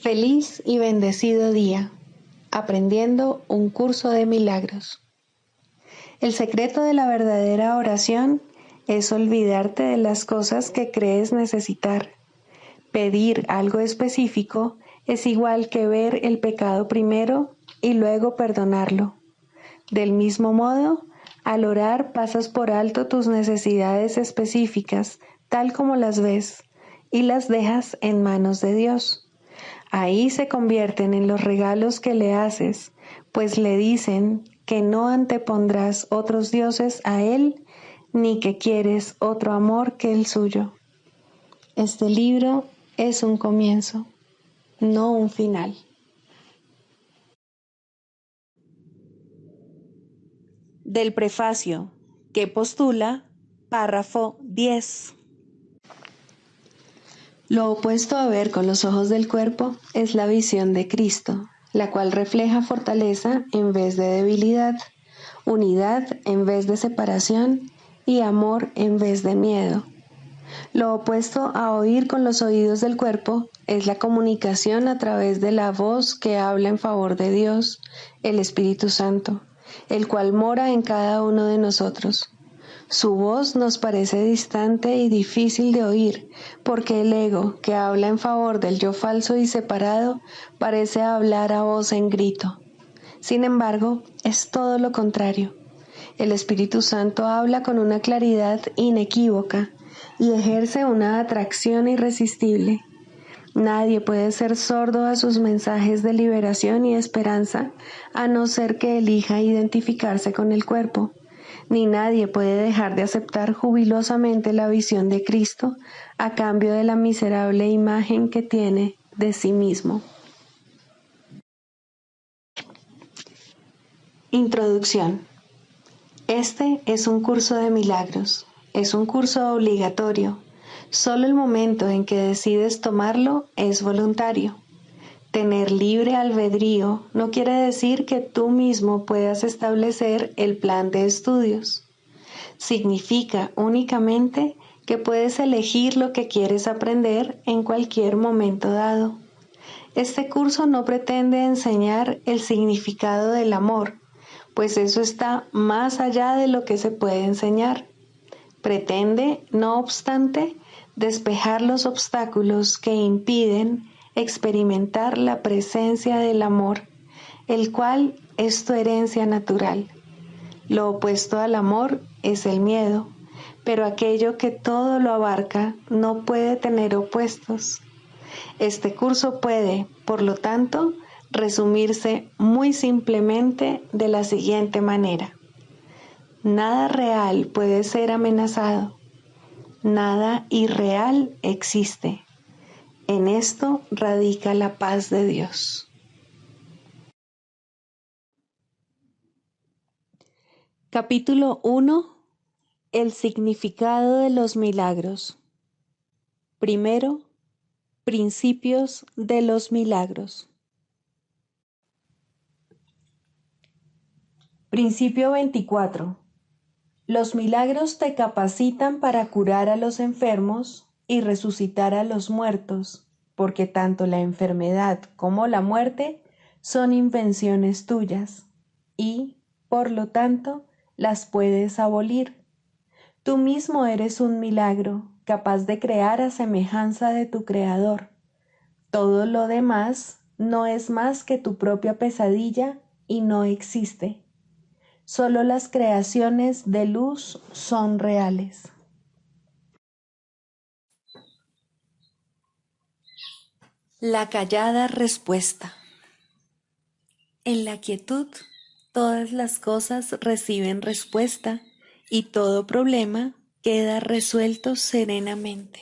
Feliz y bendecido día, aprendiendo un curso de milagros. El secreto de la verdadera oración es olvidarte de las cosas que crees necesitar. Pedir algo específico es igual que ver el pecado primero y luego perdonarlo. Del mismo modo, al orar pasas por alto tus necesidades específicas, tal como las ves, y las dejas en manos de Dios. Ahí se convierten en los regalos que le haces, pues le dicen que no antepondrás otros dioses a Él, ni que quieres otro amor que el suyo. Este libro es un comienzo, no un final. Del prefacio, que postula, párrafo 10. Lo opuesto a ver con los ojos del cuerpo es la visión de Cristo, la cual refleja fortaleza en vez de debilidad, unidad en vez de separación y amor en vez de miedo. Lo opuesto a oír con los oídos del cuerpo es la comunicación a través de la voz que habla en favor de Dios, el Espíritu Santo, el cual mora en cada uno de nosotros. Su voz nos parece distante y difícil de oír, porque el ego, que habla en favor del yo falso y separado, parece hablar a voz en grito. Sin embargo, es todo lo contrario. El Espíritu Santo habla con una claridad inequívoca y ejerce una atracción irresistible. Nadie puede ser sordo a sus mensajes de liberación y esperanza, a no ser que elija identificarse con el cuerpo. Ni nadie puede dejar de aceptar jubilosamente la visión de Cristo a cambio de la miserable imagen que tiene de sí mismo. Introducción. Este es un curso de milagros. Es un curso obligatorio. Solo el momento en que decides tomarlo es voluntario. Tener libre albedrío no quiere decir que tú mismo puedas establecer el plan de estudios. Significa únicamente que puedes elegir lo que quieres aprender en cualquier momento dado. Este curso no pretende enseñar el significado del amor, pues eso está más allá de lo que se puede enseñar. Pretende, no obstante, despejar los obstáculos que impiden experimentar la presencia del amor, el cual es tu herencia natural. Lo opuesto al amor es el miedo, pero aquello que todo lo abarca no puede tener opuestos. Este curso puede, por lo tanto, resumirse muy simplemente de la siguiente manera. Nada real puede ser amenazado. Nada irreal existe. En esto radica la paz de Dios. Capítulo 1. El significado de los milagros. Primero, principios de los milagros. Principio 24. Los milagros te capacitan para curar a los enfermos y resucitar a los muertos, porque tanto la enfermedad como la muerte son invenciones tuyas y, por lo tanto, las puedes abolir. Tú mismo eres un milagro, capaz de crear a semejanza de tu Creador. Todo lo demás no es más que tu propia pesadilla y no existe. Solo las creaciones de luz son reales. La callada respuesta. En la quietud, todas las cosas reciben respuesta y todo problema queda resuelto serenamente.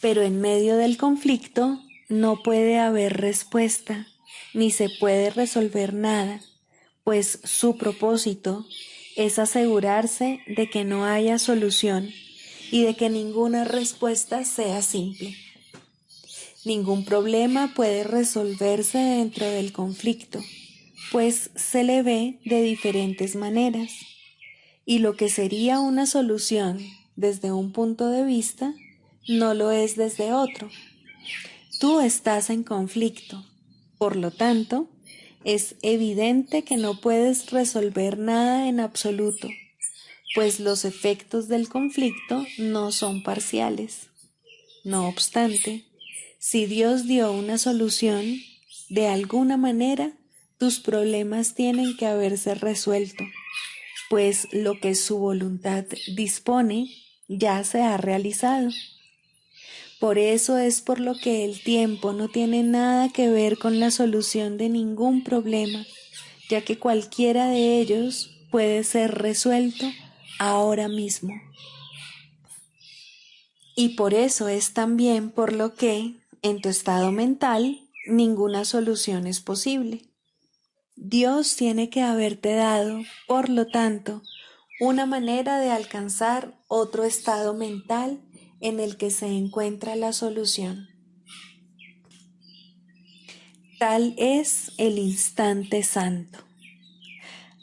Pero en medio del conflicto no puede haber respuesta, ni se puede resolver nada, pues su propósito es asegurarse de que no haya solución y de que ninguna respuesta sea simple. Ningún problema puede resolverse dentro del conflicto, pues se le ve de diferentes maneras, y lo que sería una solución desde un punto de vista no lo es desde otro. tú estás en conflicto. Por lo tanto, es evidente que no puedes resolver nada en absoluto, pues los efectos del conflicto no son parciales. No obstante, si Dios dio una solución, de alguna manera tus problemas tienen que haberse resuelto, pues lo que su voluntad dispone ya se ha realizado. Por eso es por lo que el tiempo no tiene nada que ver con la solución de ningún problema, ya que cualquiera de ellos puede ser resuelto ahora mismo. Y por eso es también por lo que, en tu estado mental, ninguna solución es posible. Dios tiene que haberte dado, por lo tanto, una manera de alcanzar otro estado mental en el que se encuentra la solución. Tal es el instante santo.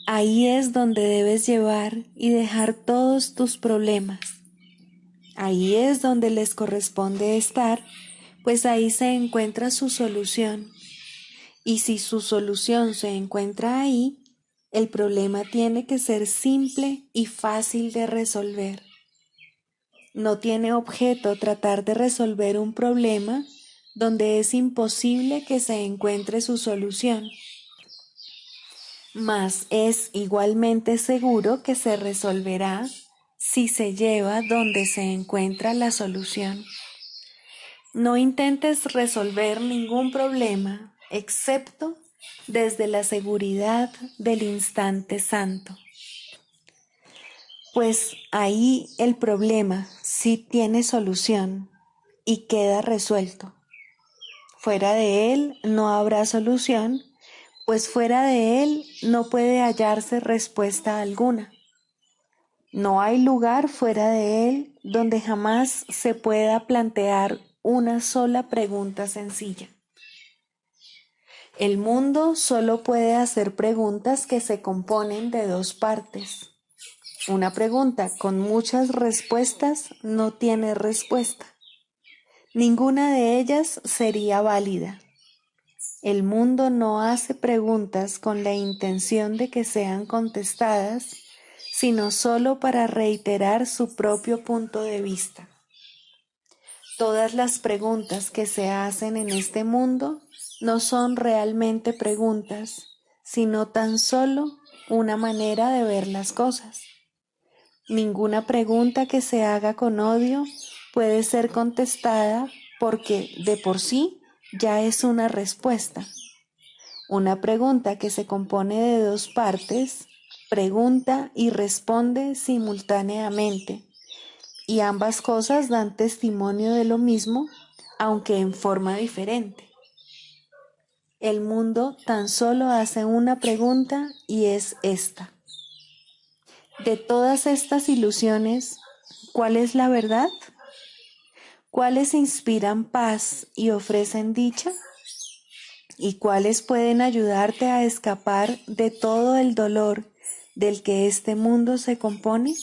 Ahí es donde debes llevar y dejar todos tus problemas. Ahí es donde les corresponde estar, pues ahí se encuentra su solución. Y si su solución se encuentra ahí, el problema tiene que ser simple y fácil de resolver. No tiene objeto tratar de resolver un problema donde es imposible que se encuentre su solución. Mas es igualmente seguro que se resolverá si se lleva donde se encuentra la solución. No intentes resolver ningún problema excepto desde la seguridad del instante santo. Pues ahí el problema sí tiene solución y queda resuelto. Fuera de él no habrá solución, pues fuera de él no puede hallarse respuesta alguna. No hay lugar fuera de él donde jamás se pueda plantear una sola pregunta sencilla. El mundo solo puede hacer preguntas que se componen de dos partes. Una pregunta con muchas respuestas no tiene respuesta. Ninguna de ellas sería válida. El mundo no hace preguntas con la intención de que sean contestadas, sino solo para reiterar su propio punto de vista. Todas las preguntas que se hacen en este mundo no son realmente preguntas, sino tan solo una manera de ver las cosas. Ninguna pregunta que se haga con odio puede ser contestada porque de por sí ya es una respuesta. Una pregunta que se compone de dos partes pregunta y responde simultáneamente, y ambas cosas dan testimonio de lo mismo, aunque en forma diferente. El mundo tan solo hace una pregunta y es esta. De todas estas ilusiones, ¿cuál es la verdad? ¿Cuáles inspiran paz y ofrecen dicha? ¿Y cuáles pueden ayudarte a escapar de todo el dolor del que este mundo se compone?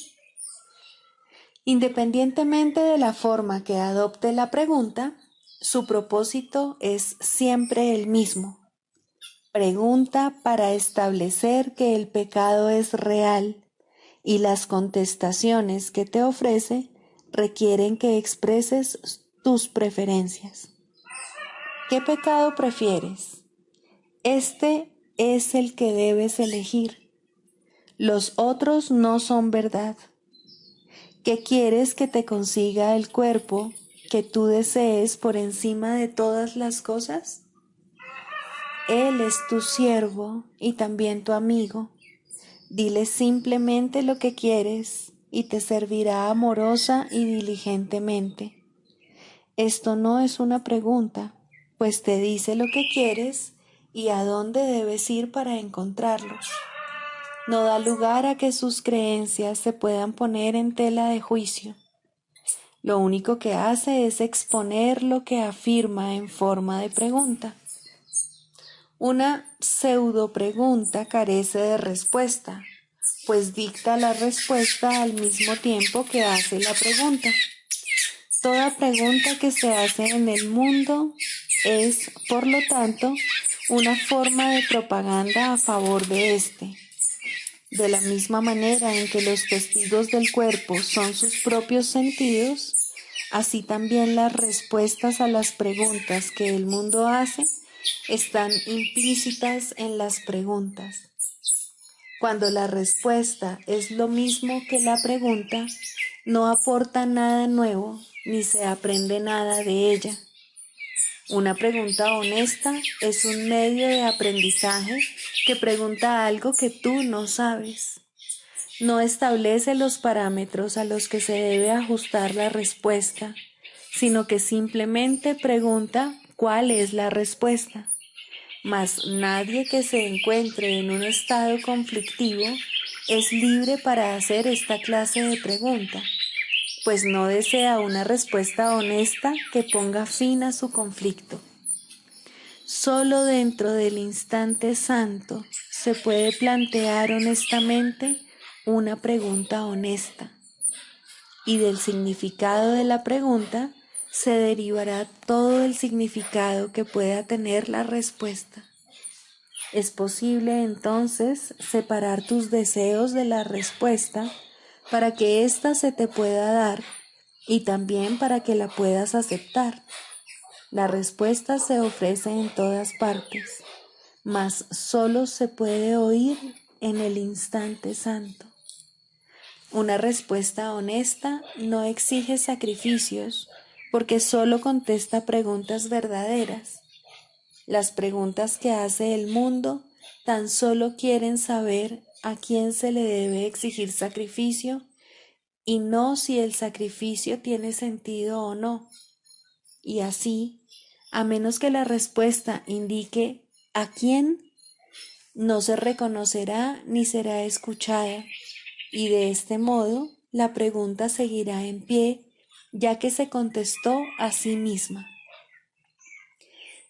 Independientemente de la forma que adopte la pregunta, su propósito es siempre el mismo. Pregunta para establecer que el pecado es real y las contestaciones que te ofrece requieren que expreses tus preferencias. ¿Qué pecado prefieres? Este es el que debes elegir. Los otros no son verdad. ¿Qué quieres que te consiga el cuerpo que tú desees por encima de todas las cosas? Él es tu siervo y también tu amigo. Dile simplemente lo que quieres y te servirá amorosa y diligentemente. Esto no es una pregunta, pues te dice lo que quieres y a dónde debes ir para encontrarlo. No da lugar a que sus creencias se puedan poner en tela de juicio. Lo único que hace es exponer lo que afirma en forma de pregunta. Una pseudo pregunta carece de respuesta, pues dicta la respuesta al mismo tiempo que hace la pregunta. Toda pregunta que se hace en el mundo Es, por lo tanto, una forma de propaganda a favor de éste. De la misma manera en que los testigos del cuerpo son sus propios sentidos, así también las respuestas a las preguntas que el mundo hace están implícitas en las preguntas. Cuando la respuesta es lo mismo que la pregunta, no aporta nada nuevo ni se aprende nada de ella. Una pregunta honesta es un medio de aprendizaje que pregunta algo que tú no sabes. No establece los parámetros a los que se debe ajustar la respuesta, sino que simplemente pregunta cuál es la respuesta. Mas nadie que se encuentre en un estado conflictivo es libre para hacer esta clase de pregunta, pues no desea una respuesta honesta que ponga fin a su conflicto. Solo dentro del instante santo se puede plantear honestamente una pregunta honesta, y del significado de la pregunta se derivará todo el significado que pueda tener la respuesta. Es posible entonces separar tus deseos de la respuesta para que ésta se te pueda dar y también para que la puedas aceptar. La respuesta se ofrece en todas partes, mas solo se puede oír en el instante santo. Una respuesta honesta no exige sacrificios porque solo contesta preguntas verdaderas. Las preguntas que hace el mundo tan solo quieren saber a quién se le debe exigir sacrificio y no si el sacrificio tiene sentido o no. Y así, a menos que la respuesta indique a quién, no se reconocerá ni será escuchada, y de este modo la pregunta seguirá en pie, ya que se contestó a sí misma.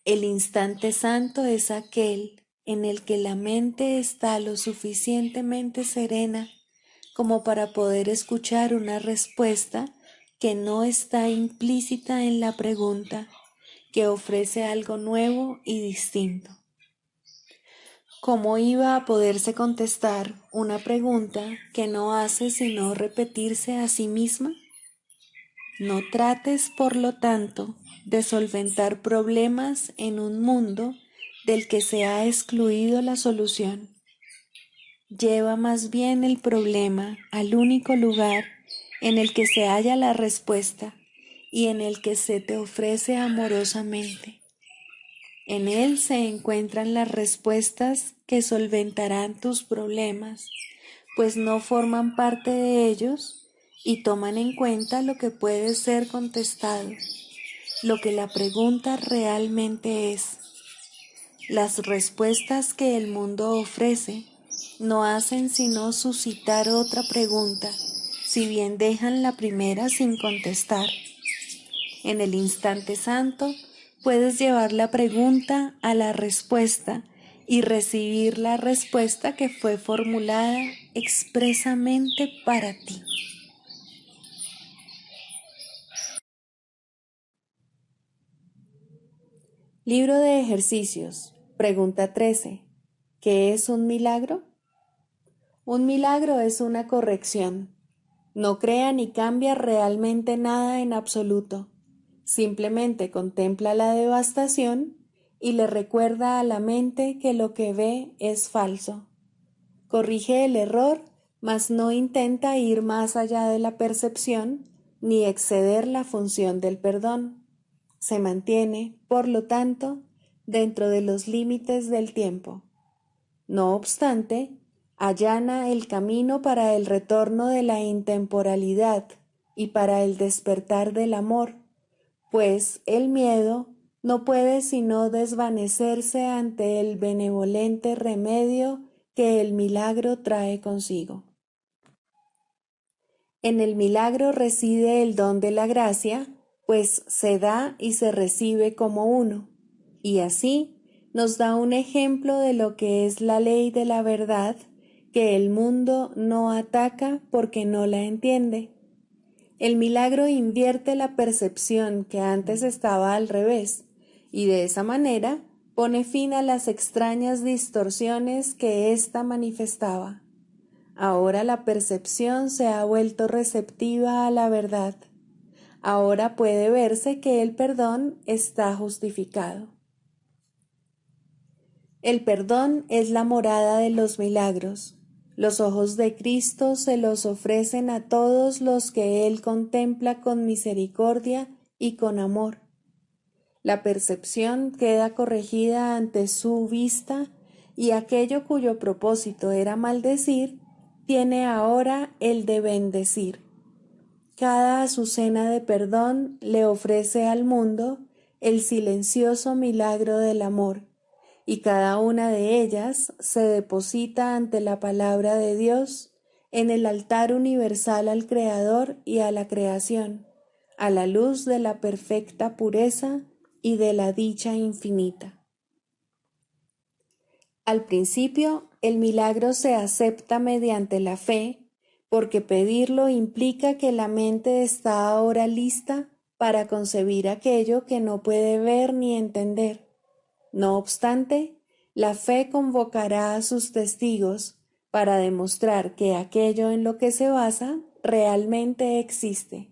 El instante santo es aquel en el que la mente está lo suficientemente serena como para poder escuchar una respuesta que no está implícita en la pregunta, que ofrece algo nuevo y distinto. ¿Cómo iba a poderse contestar una pregunta que no hace sino repetirse a sí misma? No trates, por lo tanto, de solventar problemas en un mundo del que se ha excluido la solución. Lleva más bien el problema al único lugar en el que se halla la respuesta y en el que se te ofrece amorosamente. En él se encuentran las respuestas que solventarán tus problemas, pues no forman parte de ellos y toman en cuenta lo que puede ser contestado, lo que la pregunta realmente es. Las respuestas que el mundo ofrece no hacen sino suscitar otra pregunta, si bien dejan la primera sin contestar. En el instante santo, puedes llevar la pregunta a la respuesta y recibir la respuesta que fue formulada expresamente para ti. Libro de ejercicios. Pregunta 13. ¿Qué es un milagro? Un milagro es una corrección. No crea ni cambia realmente nada en absoluto. Simplemente contempla la devastación y le recuerda a la mente que lo que ve es falso. Corrige el error, mas no intenta ir más allá de la percepción ni exceder la función del perdón. Se mantiene, por lo tanto, dentro de los límites del tiempo. No obstante, allana el camino para el retorno de la intemporalidad y para el despertar del amor, pues el miedo no puede sino desvanecerse ante el benevolente remedio que el milagro trae consigo. En el milagro reside el don de la gracia, pues se da y se recibe como uno, y así nos da un ejemplo de lo que es la ley de la verdad, que el mundo no ataca porque no la entiende. El milagro invierte la percepción que antes estaba al revés, y de esa manera pone fin a las extrañas distorsiones que ésta manifestaba. Ahora la percepción se ha vuelto receptiva a la verdad. Ahora puede verse que el perdón está justificado. El perdón es la morada de los milagros. Los ojos de Cristo se los ofrecen a todos los que Él contempla con misericordia y con amor. La percepción queda corregida ante su vista y aquello cuyo propósito era maldecir, tiene ahora el de bendecir. Cada azucena de perdón le ofrece al mundo el silencioso milagro del amor, y cada una de ellas se deposita ante la palabra de Dios en el altar universal al Creador y a la creación, a la luz de la perfecta pureza y de la dicha infinita. Al principio, el milagro se acepta mediante la fe, porque pedirlo implica que la mente está ahora lista para concebir aquello que no puede ver ni entender. No obstante, la fe convocará a sus testigos para demostrar que aquello en lo que se basa realmente existe.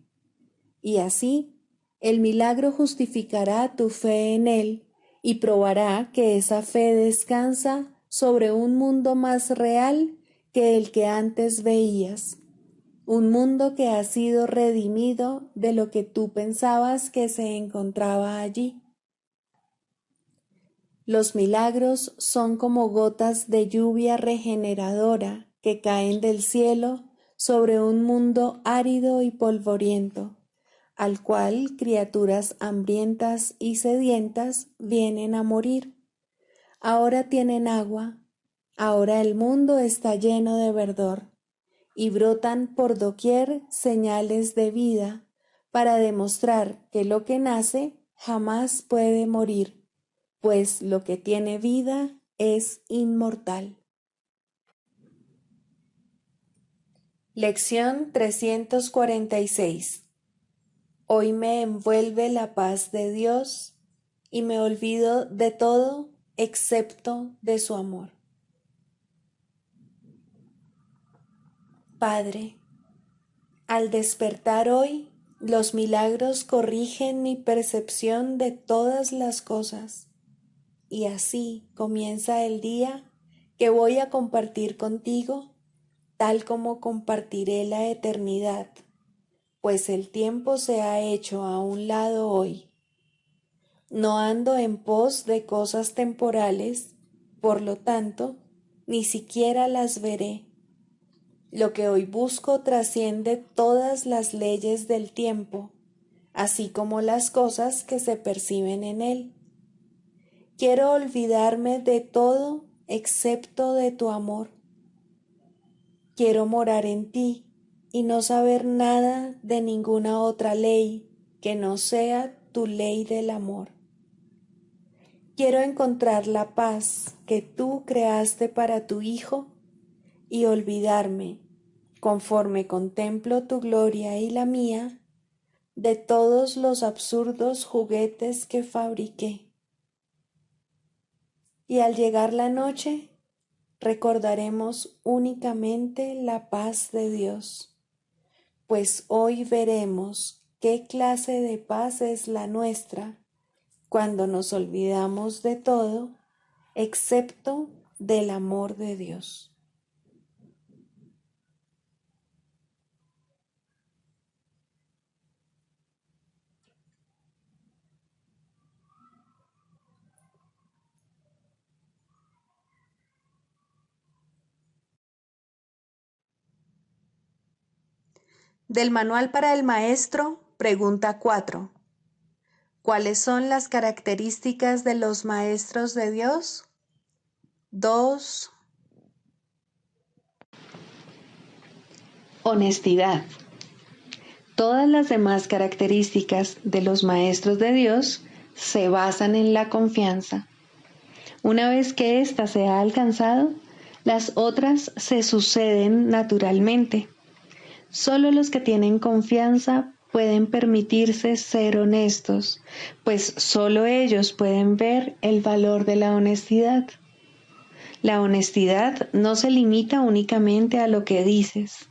Y así, el milagro justificará tu fe en él y probará que esa fe descansa sobre un mundo más real que el que antes veías, un mundo que ha sido redimido de lo que tú pensabas que se encontraba allí. Los milagros son como gotas de lluvia regeneradora que caen del cielo sobre un mundo árido y polvoriento, al cual criaturas hambrientas y sedientas vienen a morir. Ahora tienen agua, ahora el mundo está lleno de verdor, y brotan por doquier señales de vida para demostrar que lo que nace jamás puede morir, pues lo que tiene vida es inmortal. Lección 346. Hoy me envuelve la paz de Dios y me olvido de todo excepto de su amor. Padre, al despertar hoy, los milagros corrigen mi percepción de todas las cosas, y así comienza el día que voy a compartir contigo, tal como compartiré la eternidad, pues el tiempo se ha hecho a un lado hoy. No ando en pos de cosas temporales, por lo tanto, ni siquiera las veré. Lo que hoy busco trasciende todas las leyes del tiempo, así como las cosas que se perciben en él. Quiero olvidarme de todo excepto de tu amor. Quiero morar en ti y no saber nada de ninguna otra ley que no sea tu ley del amor. Quiero encontrar la paz que tú creaste para tu Hijo y olvidarme, conforme contemplo tu gloria y la mía, de todos los absurdos juguetes que fabriqué. Y al llegar la noche, recordaremos únicamente la paz de Dios, pues hoy veremos qué clase de paz es la nuestra cuando nos olvidamos de todo excepto del amor de Dios. Del Manual para el Maestro, pregunta 4. ¿Cuáles son las características de los maestros de Dios? 2. Honestidad. Todas las demás características de los maestros de Dios se basan en la confianza. Una vez que ésta se ha alcanzado, las otras se suceden naturalmente. Solo los que tienen confianza pueden permitirse ser honestos, pues solo ellos pueden ver el valor de la honestidad. La honestidad no se limita únicamente a lo que dices.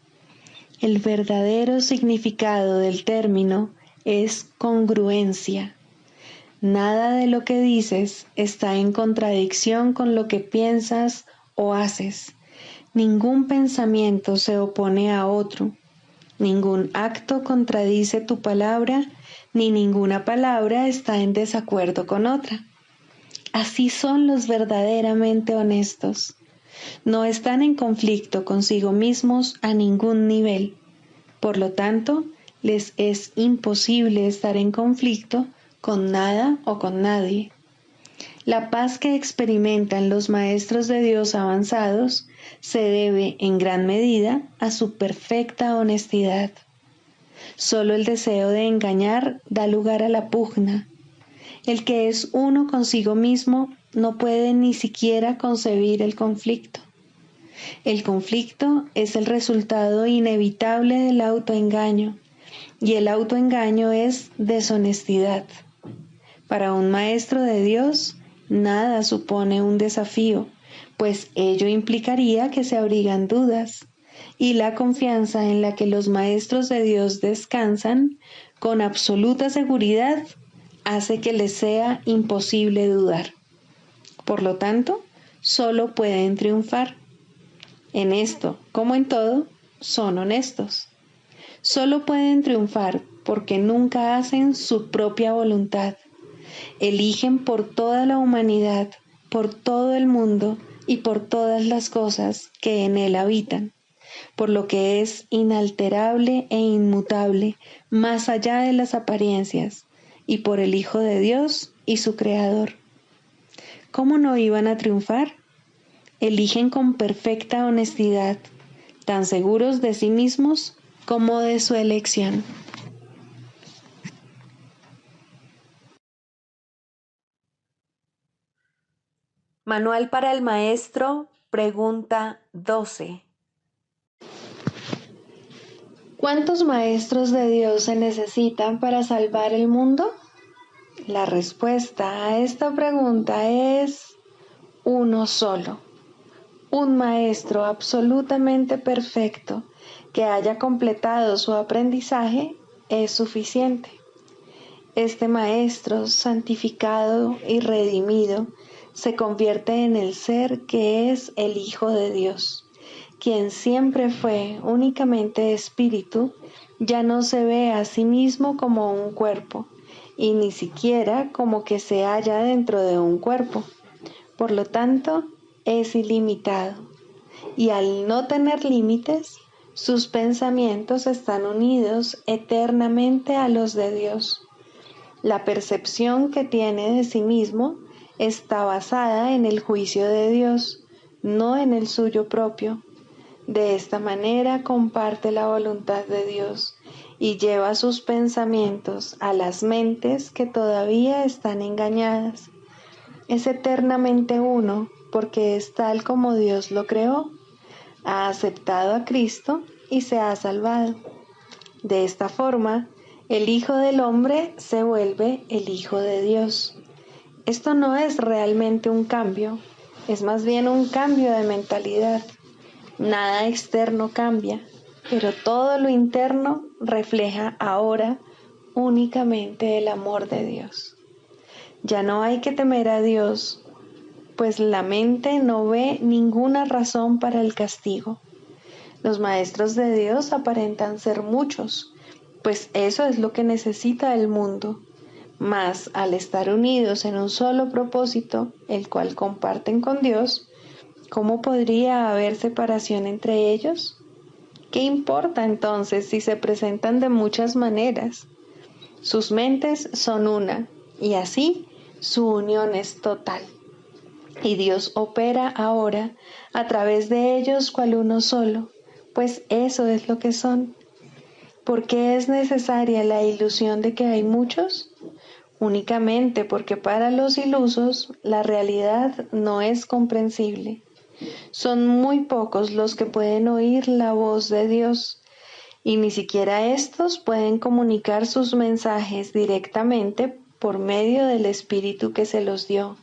El verdadero significado del término es congruencia. Nada de lo que dices está en contradicción con lo que piensas o haces. Ningún pensamiento se opone a otro. Ningún acto contradice tu palabra, ni ninguna palabra está en desacuerdo con otra. Así son los verdaderamente honestos. No están en conflicto consigo mismos a ningún nivel. Por lo tanto, les es imposible estar en conflicto con nada o con nadie. La paz que experimentan los maestros de Dios avanzados se debe en gran medida a su perfecta honestidad. Solo el deseo de engañar da lugar a la pugna. El que es uno consigo mismo no puede ni siquiera concebir el conflicto. El conflicto es el resultado inevitable del autoengaño, y el autoengaño es deshonestidad. Para un maestro de Dios, nada supone un desafío, pues ello implicaría que se abrigan dudas, y la confianza en la que los maestros de Dios descansan con absoluta seguridad hace que les sea imposible dudar. Por lo tanto, solo pueden triunfar. En esto, como en todo, son honestos. Solo pueden triunfar porque nunca hacen su propia voluntad. Eligen por toda la humanidad, por todo el mundo y por todas las cosas que en él habitan, por lo que es inalterable e inmutable, más allá de las apariencias, y por el Hijo de Dios y su Creador. ¿Cómo no iban a triunfar? Eligen con perfecta honestidad, tan seguros de sí mismos como de su elección. Manual para el Maestro, pregunta 12. ¿Cuántos maestros de Dios se necesitan para salvar el mundo? La respuesta a esta pregunta es uno solo. Un maestro absolutamente perfecto que haya completado su aprendizaje es suficiente. Este maestro santificado y redimido se convierte en el ser que es el Hijo de Dios, quien siempre fue únicamente espíritu, ya no se ve a sí mismo como un cuerpo, y ni siquiera como que se halla dentro de un cuerpo. Por lo tanto, es ilimitado, y al no tener límites, sus pensamientos están unidos eternamente a los de Dios. La percepción que tiene de sí mismo está basada en el juicio de Dios, no en el suyo propio. De esta manera comparte la voluntad de Dios y lleva sus pensamientos a las mentes que todavía están engañadas. Es eternamente uno porque es tal como Dios lo creó. Ha aceptado a Cristo y se ha salvado. De esta forma, el Hijo del Hombre se vuelve el Hijo de Dios. Esto no es realmente un cambio, es más bien un cambio de mentalidad. Nada externo cambia, pero todo lo interno refleja ahora únicamente el amor de Dios. Ya no hay que temer a Dios, pues la mente no ve ninguna razón para el castigo. Los maestros de Dios aparentan ser muchos, pues eso es lo que necesita el mundo. Mas al estar unidos en un solo propósito, el cual comparten con Dios, ¿cómo podría haber separación entre ellos? ¿Qué importa entonces si se presentan de muchas maneras? Sus mentes son una, y así su unión es total. Y Dios opera ahora a través de ellos cual uno solo, pues eso es lo que son. ¿Por qué es necesaria la ilusión de que hay muchos? Únicamente porque para los ilusos la realidad no es comprensible. Son muy pocos los que pueden oír la voz de Dios, y ni siquiera estos pueden comunicar sus mensajes directamente por medio del espíritu que se los dio.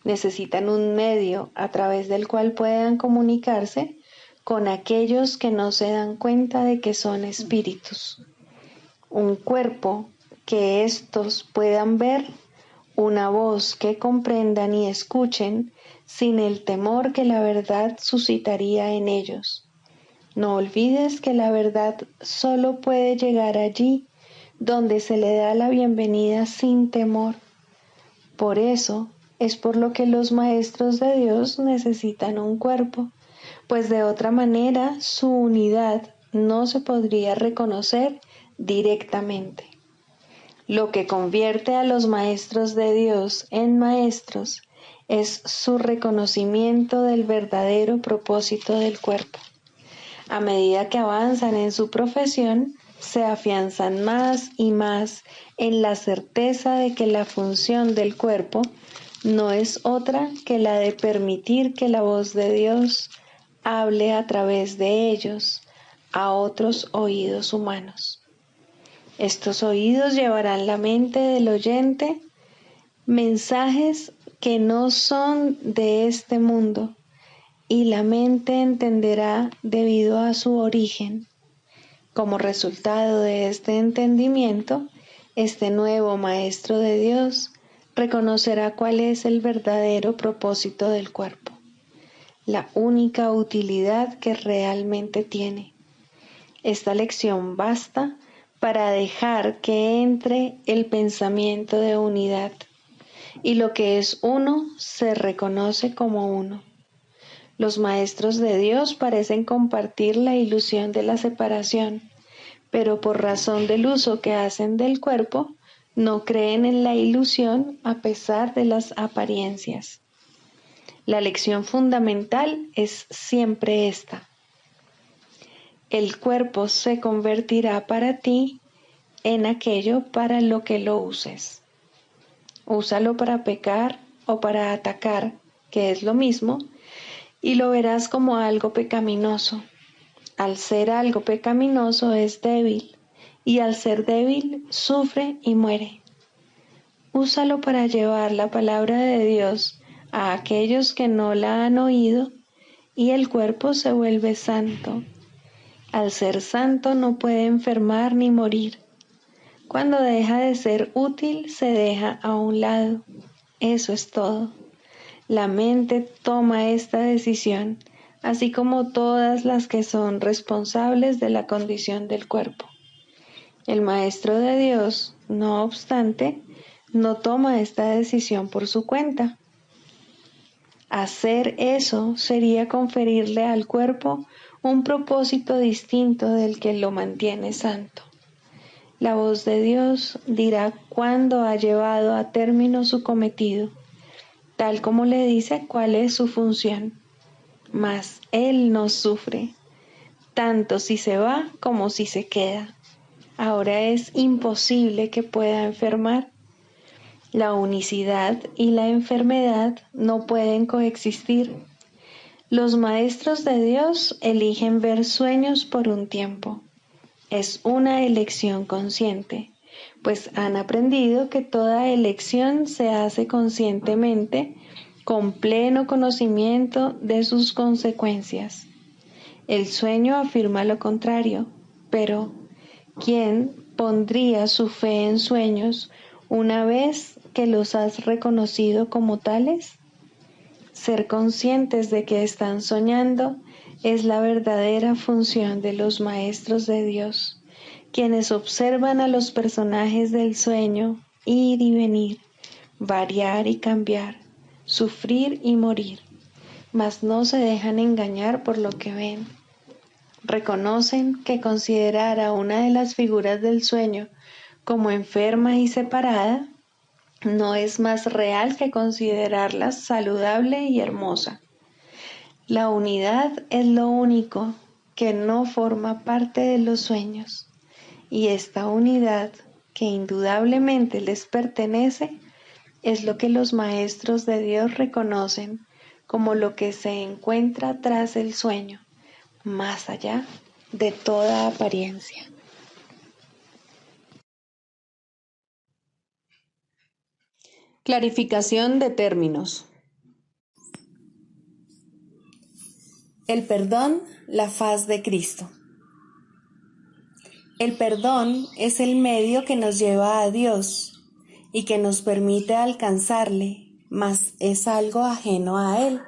Necesitan un medio a través del cual puedan comunicarse con aquellos que no se dan cuenta de que son espíritus. Un cuerpo que éstos puedan ver, una voz que comprendan y escuchen sin el temor que la verdad suscitaría en ellos. No olvides que la verdad solo puede llegar allí donde se le da la bienvenida sin temor. Por eso es por lo que los maestros de Dios necesitan un cuerpo, pues de otra manera su unidad no se podría reconocer directamente. Lo que convierte a los maestros de Dios en maestros es su reconocimiento del verdadero propósito del cuerpo. A medida que avanzan en su profesión, se afianzan más y más en la certeza de que la función del cuerpo no es otra que la de permitir que la voz de Dios hable a través de ellos a otros oídos humanos. Estos oídos llevarán la mente del oyente mensajes que no son de este mundo, y la mente entenderá debido a su origen. Como resultado de este entendimiento, este nuevo Maestro de Dios reconocerá cuál es el verdadero propósito del cuerpo, la única utilidad que realmente tiene. Esta lección basta para dejar que entre el pensamiento de unidad, y lo que es uno se reconoce como uno. Los maestros de Dios parecen compartir la ilusión de la separación, pero por razón del uso que hacen del cuerpo, no creen en la ilusión a pesar de las apariencias. La lección fundamental es siempre esta: el cuerpo se convertirá para ti en aquello para lo que lo uses. Úsalo para pecar o para atacar, que es lo mismo, y lo verás como algo pecaminoso. Al ser algo pecaminoso es débil, y al ser débil sufre y muere. Úsalo para llevar la palabra de Dios a aquellos que no la han oído, y el cuerpo se vuelve santo. Al ser santo no puede enfermar ni morir. Cuando deja de ser útil, se deja a un lado. Eso es todo. La mente toma esta decisión, así como todas las que son responsables de la condición del cuerpo. El Maestro de Dios, no obstante, no toma esta decisión por su cuenta. Hacer eso sería conferirle al cuerpo un propósito distinto del que lo mantiene santo. La voz de Dios dirá cuándo ha llevado a término su cometido, tal como le dice cuál es su función. Mas Él no sufre, tanto si se va como si se queda. Ahora es imposible que pueda enfermar. La unicidad y la enfermedad no pueden coexistir. Los maestros de Dios eligen ver sueños por un tiempo. Es una elección consciente, pues han aprendido que toda elección se hace conscientemente, con pleno conocimiento de sus consecuencias. El sueño afirma lo contrario, pero ¿quién pondría su fe en sueños una vez que los has reconocido como tales? Ser conscientes de que están soñando es la verdadera función de los maestros de Dios, quienes observan a los personajes del sueño ir y venir, variar y cambiar, sufrir y morir, mas no se dejan engañar por lo que ven. Reconocen que considerar a una de las figuras del sueño como enferma y separada no es más real que considerarla saludable y hermosa. La unidad es lo único que no forma parte de los sueños, y esta unidad, que indudablemente les pertenece, es lo que los maestros de Dios reconocen como lo que se encuentra tras el sueño, más allá de toda apariencia. Clarificación de términos. El perdón, la faz de Cristo. El perdón es el medio que nos lleva a Dios y que nos permite alcanzarle, mas es algo ajeno a Él.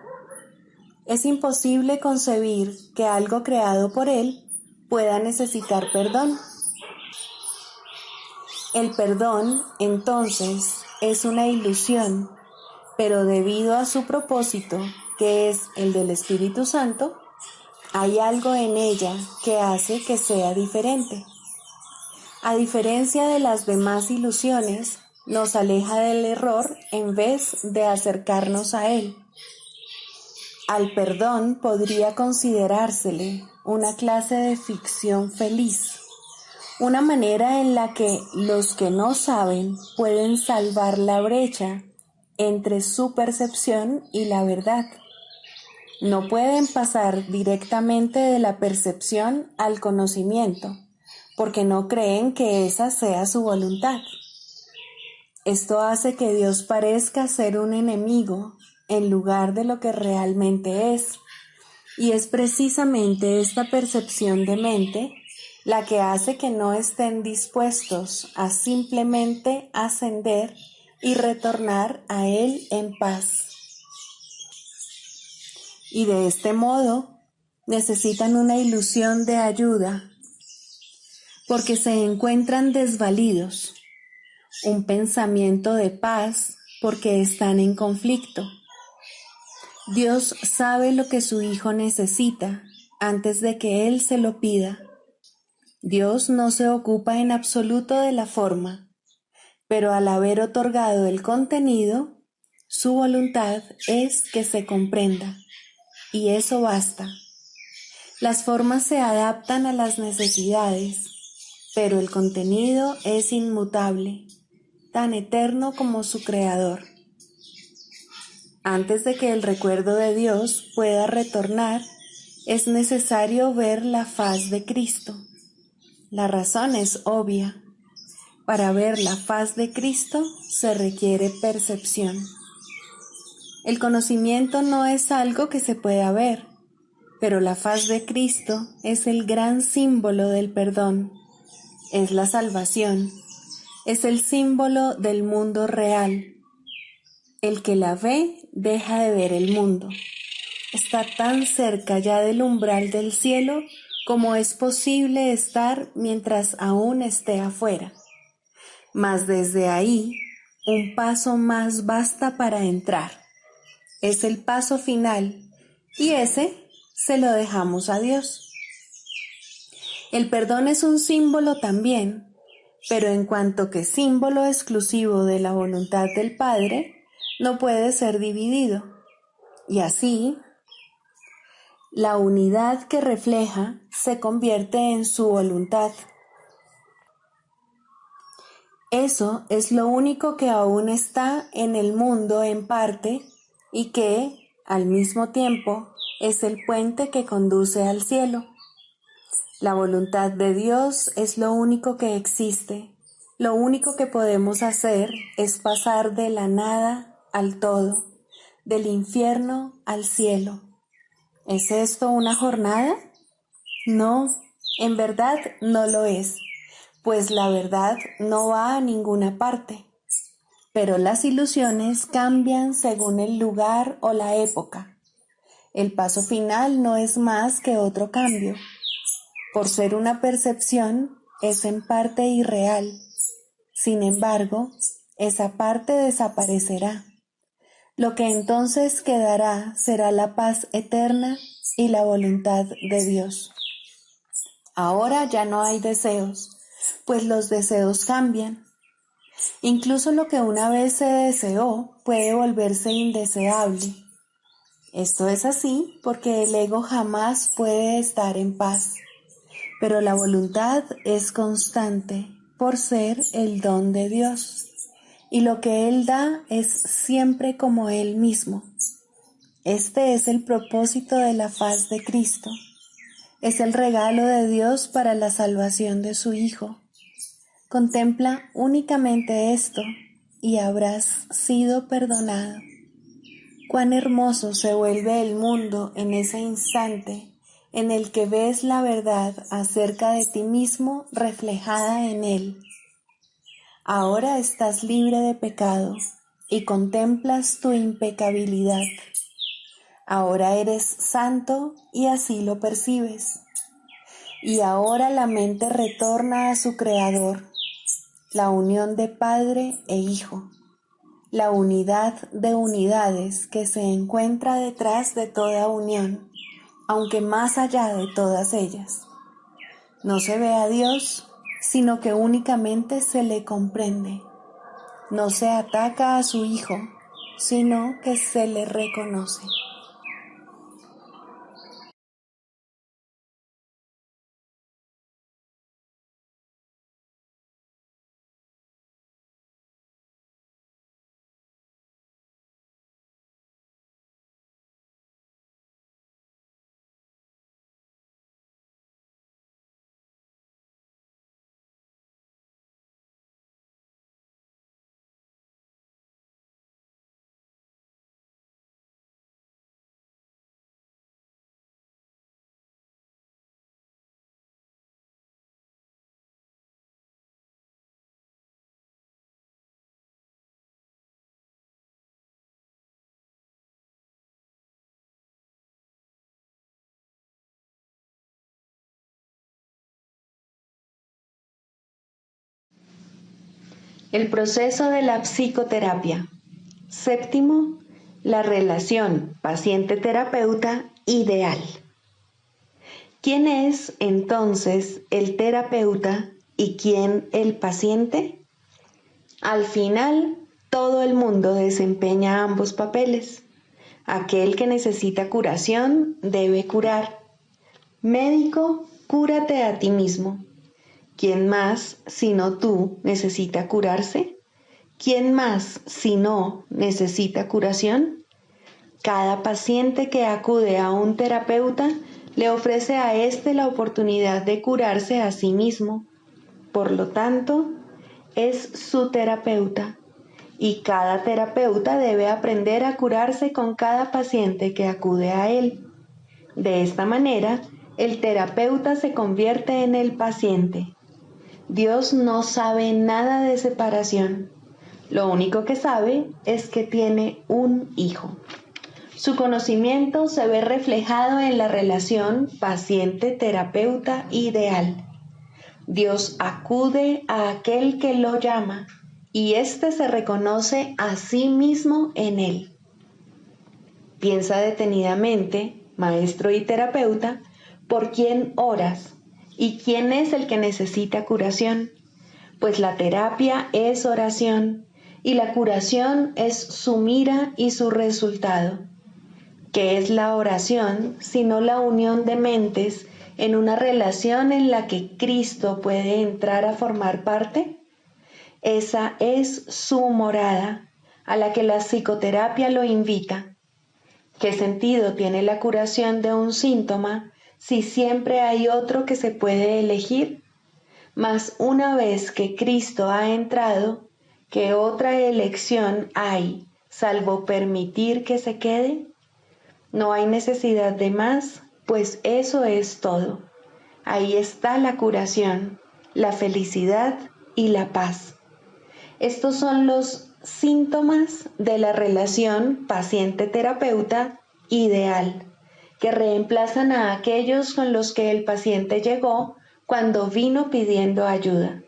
Es imposible concebir que algo creado por Él pueda necesitar perdón. El perdón, entonces, es una ilusión, pero debido a su propósito, que es el del Espíritu Santo, hay algo en ella que hace que sea diferente. A diferencia de las demás ilusiones, nos aleja del error en vez de acercarnos a él. Al perdón podría considerársele una clase de ficción feliz, una manera en la que los que no saben pueden salvar la brecha entre su percepción y la verdad. No pueden pasar directamente de la percepción al conocimiento, porque no creen que esa sea su voluntad. Esto hace que Dios parezca ser un enemigo en lugar de lo que realmente es, y es precisamente esta percepción de mente la que hace que no estén dispuestos a simplemente ascender y retornar a Él en paz. Y de este modo necesitan una ilusión de ayuda, porque se encuentran desvalidos, un pensamiento de paz porque están en conflicto. Dios sabe lo que su Hijo necesita antes de que Él se lo pida. Dios no se ocupa en absoluto de la forma, pero al haber otorgado el contenido, su voluntad es que se comprenda, y eso basta. Las formas se adaptan a las necesidades, pero el contenido es inmutable, tan eterno como su creador. Antes de que el recuerdo de Dios pueda retornar, es necesario ver la faz de Cristo. La razón es obvia. Para ver la faz de Cristo se requiere percepción. El conocimiento no es algo que se pueda ver, pero la faz de Cristo es el gran símbolo del perdón. Es la salvación. Es el símbolo del mundo real. El que la ve deja de ver el mundo. Está tan cerca ya del umbral del cielo como es posible estar mientras aún esté afuera. Mas desde ahí, un paso más basta para entrar. Es el paso final, y ese se lo dejamos a Dios. El perdón es un símbolo también, pero en cuanto que símbolo exclusivo de la voluntad del Padre, no puede ser dividido. Y así, la unidad que refleja se convierte en su voluntad. Eso es lo único que aún está en el mundo en parte y que, al mismo tiempo, es el puente que conduce al cielo. La voluntad de Dios es lo único que existe. Lo único que podemos hacer es pasar de la nada al todo, del infierno al cielo. ¿Es esto una jornada? No, en verdad no lo es, pues la verdad no va a ninguna parte. Pero las ilusiones cambian según el lugar o la época. El paso final no es más que otro cambio. Por ser una percepción, es en parte irreal. Sin embargo, esa parte desaparecerá. Lo que entonces quedará será la paz eterna y la voluntad de Dios. Ahora ya no hay deseos, pues los deseos cambian. Incluso lo que una vez se deseó puede volverse indeseable. Esto es así porque el ego jamás puede estar en paz, pero la voluntad es constante por ser el don de Dios, y lo que Él da es siempre como Él mismo. Este es el propósito de la faz de Cristo. Es el regalo de Dios para la salvación de su Hijo. Contempla únicamente esto y habrás sido perdonado. Cuán hermoso se vuelve el mundo en ese instante en el que ves la verdad acerca de ti mismo reflejada en él. Ahora estás libre de pecado y contemplas tu impecabilidad. Ahora eres santo y así lo percibes. Y ahora la mente retorna a su Creador, la unión de Padre e Hijo, la unidad de unidades que se encuentra detrás de toda unión, aunque más allá de todas ellas. No se ve a Dios, sino que únicamente se le comprende. No se ataca a su Hijo, sino que se le reconoce. El proceso de la psicoterapia. Séptimo, la relación paciente-terapeuta ideal. ¿Quién es entonces el terapeuta y quién el paciente? Al final, todo el mundo desempeña ambos papeles. Aquel que necesita curación debe curar. Médico, cúrate a ti mismo. ¿Quién más, sino tú, necesita curarse? ¿Quién más, si no, necesita curación? Cada paciente que acude a un terapeuta le ofrece a éste la oportunidad de curarse a sí mismo. Por lo tanto, es su terapeuta, y cada terapeuta debe aprender a curarse con cada paciente que acude a él. De esta manera, el terapeuta se convierte en el paciente. Dios no sabe nada de separación. Lo único que sabe es que tiene un hijo. Su conocimiento se ve reflejado en la relación paciente-terapeuta ideal. Dios acude a aquel que lo llama y éste se reconoce a sí mismo en él. Piensa detenidamente, maestro y terapeuta, por quién oras y quién es el que necesita curación, pues la terapia es oración y la curación es su mira y su resultado. ¿Qué es la oración sino la unión de mentes en una relación en la que Cristo puede entrar a formar parte? Esa es su morada, a la que la psicoterapia lo invita. ¿Qué sentido tiene la curación de un síntoma si siempre hay otro que se puede elegir? Mas una vez que Cristo ha entrado, ¿qué otra elección hay, salvo permitir que se quede? No hay necesidad de más, pues eso es todo. Ahí está la curación, la felicidad y la paz. Estos son los síntomas de la relación paciente-terapeuta ideal, que reemplazan a aquellos con los que el paciente llegó cuando vino pidiendo ayuda.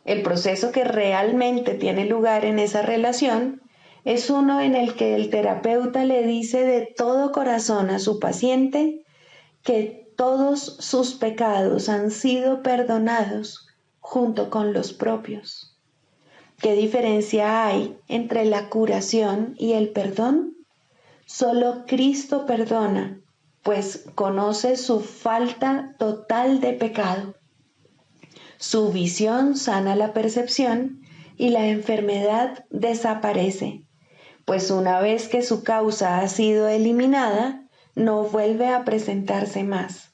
El proceso que realmente tiene lugar en esa relación es uno en el que el terapeuta le dice de todo corazón a su paciente que todos sus pecados han sido perdonados junto con los propios. ¿Qué diferencia hay entre la curación y el perdón? Solo Cristo perdona, pues conoce su falta total de pecado. Su visión sana la percepción y la enfermedad desaparece, pues una vez que su causa ha sido eliminada, no vuelve a presentarse más.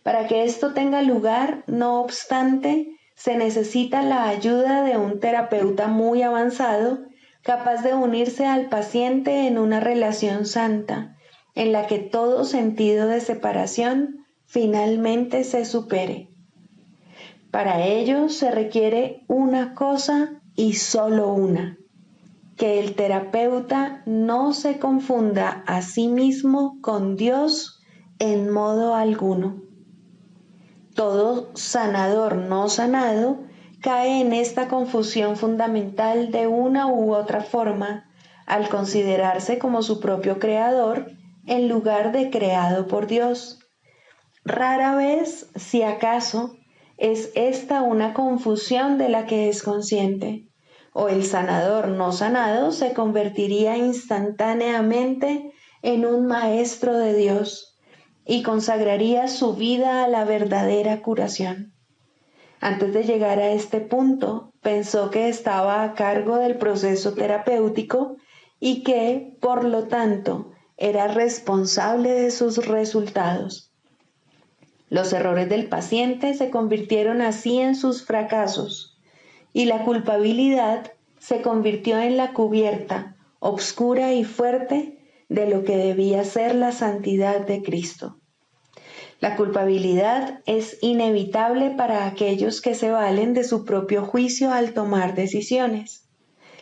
Para que esto tenga lugar, no obstante, se necesita la ayuda de un terapeuta muy avanzado, capaz de unirse al paciente en una relación santa, en la que todo sentido de separación finalmente se supere. Para ello se requiere una cosa y solo una: que el terapeuta no se confunda a sí mismo con Dios en modo alguno. Todo sanador no sanado cae en esta confusión fundamental de una u otra forma al considerarse como su propio creador en lugar de creado por Dios. Rara vez, si acaso, es esta una confusión de la que es consciente, o el sanador no sanado se convertiría instantáneamente en un maestro de Dios y consagraría su vida a la verdadera curación. Antes de llegar a este punto, pensó que estaba a cargo del proceso terapéutico y que, por lo tanto, era responsable de sus resultados. Los errores del paciente se convirtieron así en sus fracasos, y la culpabilidad se convirtió en la cubierta, obscura y fuerte, de lo que debía ser la santidad de Cristo. La culpabilidad es inevitable para aquellos que se valen de su propio juicio al tomar decisiones.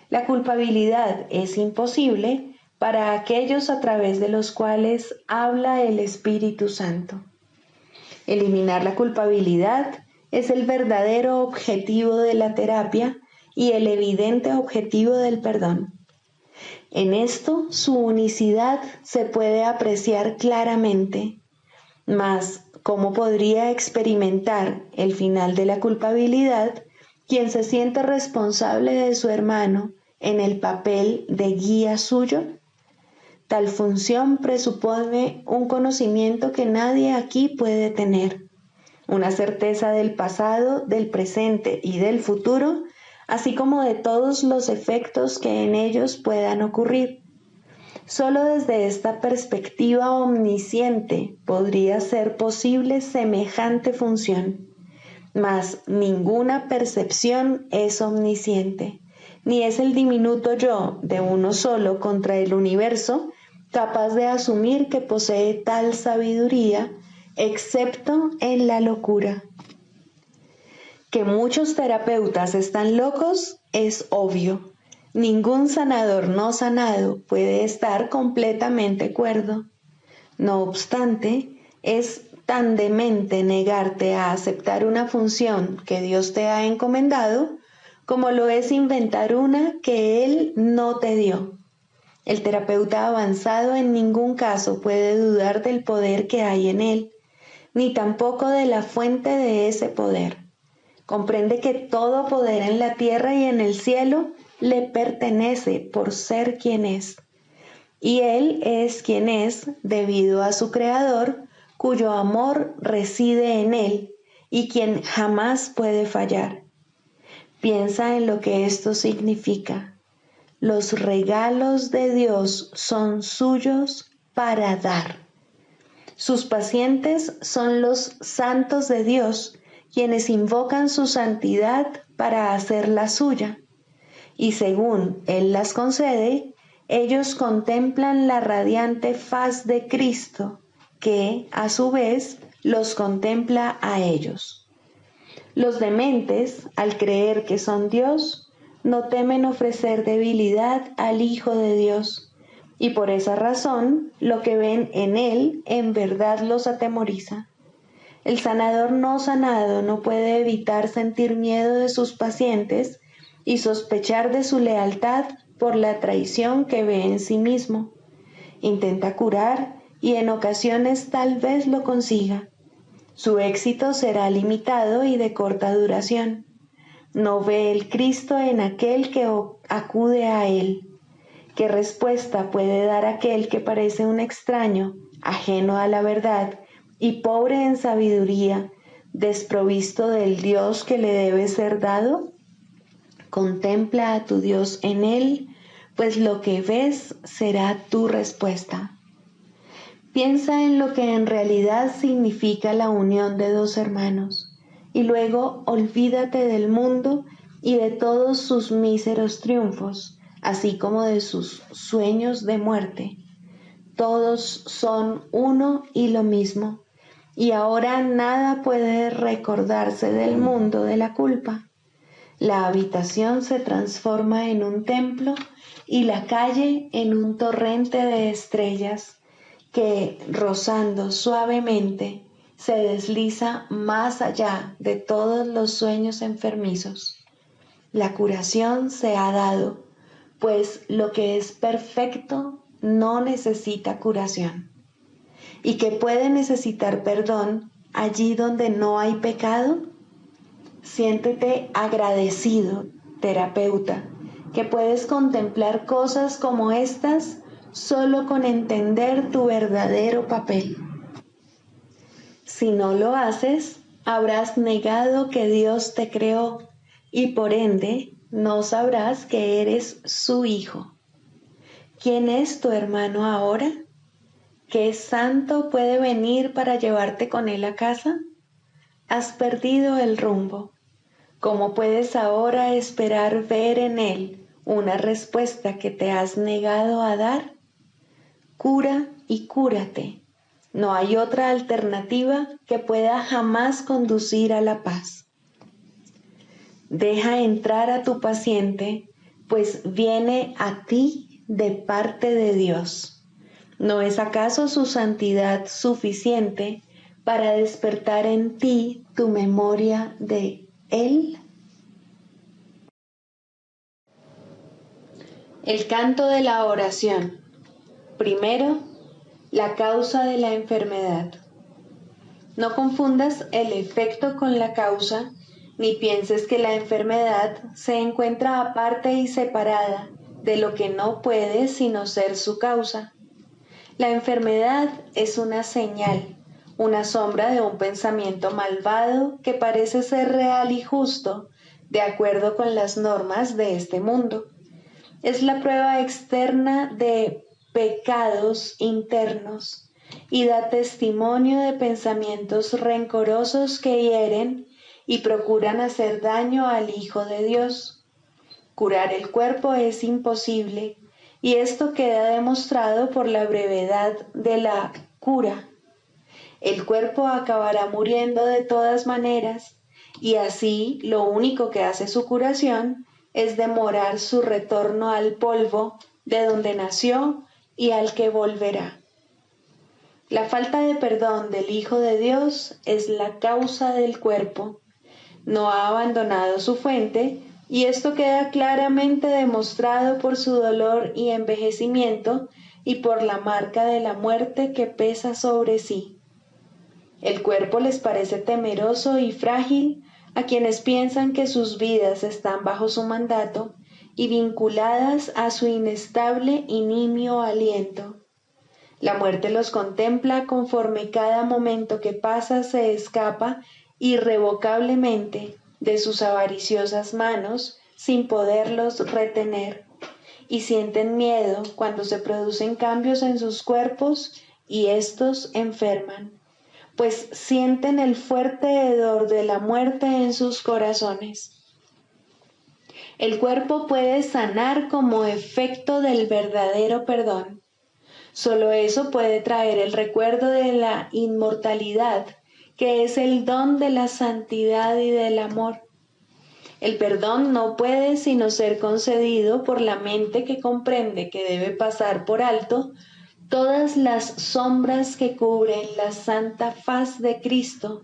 La culpabilidad es imposible para aquellos a través de los cuales habla el Espíritu Santo. Eliminar la culpabilidad es el verdadero objetivo de la terapia y el evidente objetivo del perdón. En esto su unicidad se puede apreciar claramente, mas ¿cómo podría experimentar el final de la culpabilidad quien se siente responsable de su hermano en el papel de guía suyo? Tal función presupone un conocimiento que nadie aquí puede tener, una certeza del pasado, del presente y del futuro, así como de todos los efectos que en ellos puedan ocurrir. Solo desde esta perspectiva omnisciente podría ser posible semejante función, mas ninguna percepción es omnisciente, ni es el diminuto yo de uno solo contra el universo capaz de asumir que posee tal sabiduría, excepto en la locura. Que muchos terapeutas están locos es obvio. Ningún sanador no sanado puede estar completamente cuerdo. No obstante, es tan demente negarte a aceptar una función que Dios te ha encomendado como lo es inventar una que Él no te dio. El terapeuta avanzado en ningún caso puede dudar del poder que hay en él, ni tampoco de la fuente de ese poder. Comprende que todo poder en la tierra y en el cielo le pertenece por ser quien es. Y Él es quien es debido a su Creador, cuyo amor reside en Él y quien jamás puede fallar. Piensa en lo que esto significa. Los regalos de Dios son suyos para dar. Sus pacientes son los santos de Dios, quienes invocan su santidad para hacerla suya, y según Él las concede, ellos contemplan la radiante faz de Cristo, que, a su vez, los contempla a ellos. Los dementes, al creer que son Dios, no temen ofrecer debilidad al Hijo de Dios, y por esa razón lo que ven en Él en verdad los atemoriza. El sanador no sanado no puede evitar sentir miedo de sus pacientes y sospechar de su lealtad por la traición que ve en sí mismo. Intenta curar y en ocasiones tal vez lo consiga. Su éxito será limitado y de corta duración. No ve el Cristo en aquel que acude a Él. ¿Qué respuesta puede dar aquel que parece un extraño, ajeno a la verdad y pobre en sabiduría, desprovisto del Dios que le debe ser dado? Contempla a tu Dios en Él, pues lo que ves será tu respuesta. Piensa en lo que en realidad significa la unión de dos hermanos y luego olvídate del mundo y de todos sus míseros triunfos, así como de sus sueños de muerte. Todos son uno y lo mismo, y ahora nada puede recordarse del mundo de la culpa. La habitación se transforma en un templo y la calle en un torrente de estrellas que, rozando suavemente, se desliza más allá de todos los sueños enfermizos. La curación se ha dado, pues lo que es perfecto no necesita curación. ¿Y que puede necesitar perdón allí donde no hay pecado? Siéntete agradecido, terapeuta, que puedes contemplar cosas como estas solo con entender tu verdadero papel. Si no lo haces, habrás negado que Dios te creó y por ende no sabrás que eres su hijo. ¿Quién es tu hermano ahora? ¿Qué santo puede venir para llevarte con él a casa? Has perdido el rumbo. ¿Cómo puedes ahora esperar ver en él una respuesta que te has negado a dar? Cura y cúrate. No hay otra alternativa que pueda jamás conducir a la paz. Deja entrar a tu paciente, pues viene a ti de parte de Dios. ¿No es acaso su santidad suficiente para despertar en ti tu memoria de Él? El canto de la oración. Primero, la causa de la enfermedad. No confundas el efecto con la causa, ni pienses que la enfermedad se encuentra aparte y separada de lo que no puede sino ser su causa. La enfermedad es una señal, una sombra de un pensamiento malvado que parece ser real y justo, de acuerdo con las normas de este mundo. Es la prueba externa de pecados internos y da testimonio de pensamientos rencorosos que hieren y procuran hacer daño al Hijo de Dios. Curar el cuerpo es imposible, y esto queda demostrado por la brevedad de la cura. El cuerpo acabará muriendo de todas maneras, y así lo único que hace su curación es demorar su retorno al polvo de donde nació y al que volverá. La falta de perdón del Hijo de Dios es la causa del cuerpo. No ha abandonado su fuente, y esto queda claramente demostrado por su dolor y envejecimiento y por la marca de la muerte que pesa sobre sí. El cuerpo les parece temeroso y frágil a quienes piensan que sus vidas están bajo su mandato y vinculadas a su inestable y nimio aliento. La muerte los contempla conforme cada momento que pasa se escapa irrevocablemente de sus avariciosas manos sin poderlos retener, y sienten miedo cuando se producen cambios en sus cuerpos y éstos enferman, pues sienten el fuerte hedor de la muerte en sus corazones. El cuerpo puede sanar como efecto del verdadero perdón. Solo eso puede traer el recuerdo de la inmortalidad, que es el don de la santidad y del amor. El perdón no puede sino ser concedido por la mente que comprende que debe pasar por alto todas las sombras que cubren la santa faz de Cristo,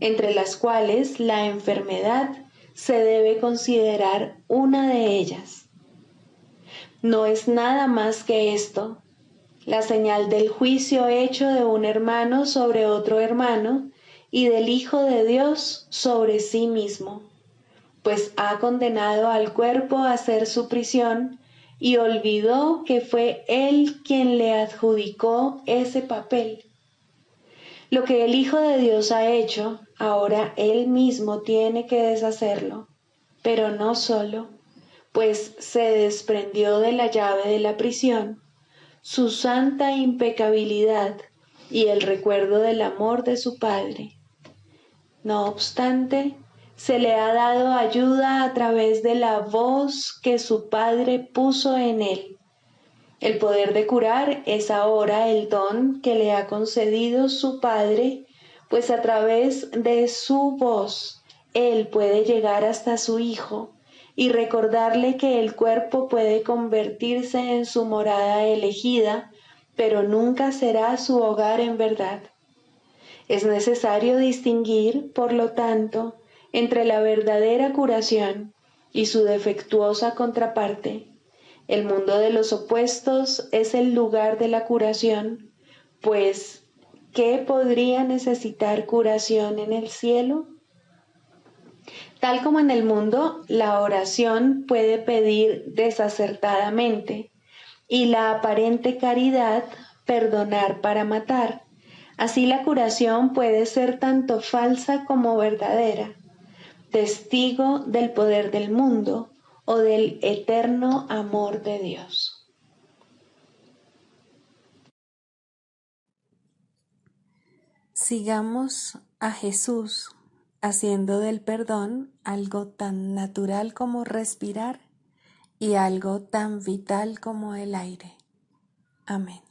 entre las cuales la enfermedad se debe considerar una de ellas. No es nada más que esto, la señal del juicio hecho de un hermano sobre otro hermano y del Hijo de Dios sobre sí mismo, pues ha condenado al cuerpo a hacer su prisión y olvidó que fue él quien le adjudicó ese papel. Lo que el Hijo de Dios ha hecho, ahora él mismo tiene que deshacerlo, pero no solo, pues se desprendió de la llave de la prisión. Su santa impecabilidad y el recuerdo del amor de su Padre. No obstante, se le ha dado ayuda a través de la voz que su Padre puso en él. El poder de curar es ahora el don que le ha concedido su Padre, pues a través de su voz él puede llegar hasta su Hijo y recordarle que el cuerpo puede convertirse en su morada elegida, pero nunca será su hogar en verdad. Es necesario distinguir, por lo tanto, entre la verdadera curación y su defectuosa contraparte. El mundo de los opuestos es el lugar de la curación, pues, ¿qué podría necesitar curación en el cielo? Tal como en el mundo, la oración puede pedir desacertadamente y la aparente caridad perdonar para matar. Así la curación puede ser tanto falsa como verdadera, testigo del poder del mundo o del eterno amor de Dios. Sigamos a Jesús haciendo del perdón algo tan natural como respirar y algo tan vital como el aire. Amén.